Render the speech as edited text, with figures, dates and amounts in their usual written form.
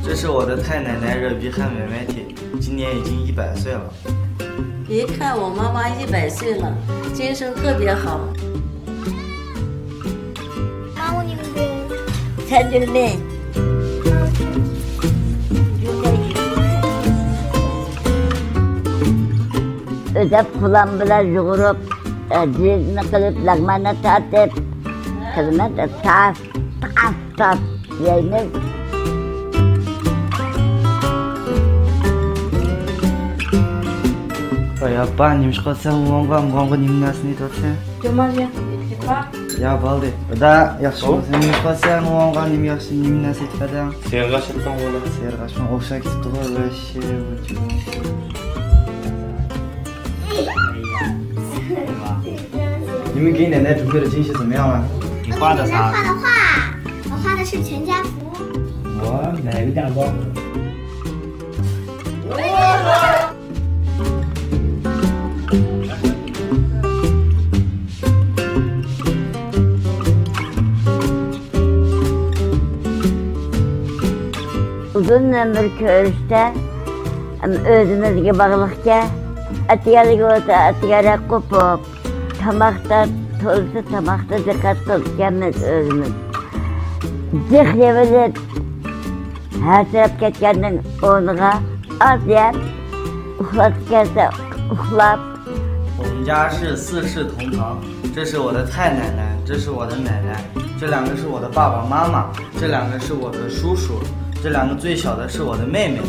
这是我的太奶奶热比汉买买帖，今年已经100岁了。别看我妈妈100岁了，精神特别好。살들네 ödep kullanmalar yugurup cizini kılıp lagmanı tartıp kızına da taf yayınır. 哎呀，爸，你们说三五王管你们那是那道菜？ Cumali, istifa. Ya balde, da yaxshi bo'lsa, men qolsam, o'g'lim yaxshi, nima narsa aytadi. Serg'ashibdan bo'ladi. Serg'ashma o'xshab ketibdi voy,你们给奶奶准备的惊喜怎么样了？你画的啥？画的画，我画的是全家福。我哪个蛋糕？ Uzun ömür körüşte özümüzge bağlıqca atiyaliga o'ta atiyara qo'pib tomoqda to'lsa tomoqda diqqat qilganmiz o'zimiz zehlebilib hasrab ketganning o'rniga oz yeb uxlatib kelsa uxlab 我们家是4世同堂，这是我的太奶奶，这是我的奶奶，这2个是我的爸爸妈妈，这2个是我的叔叔，这2个最小的是我的妹妹。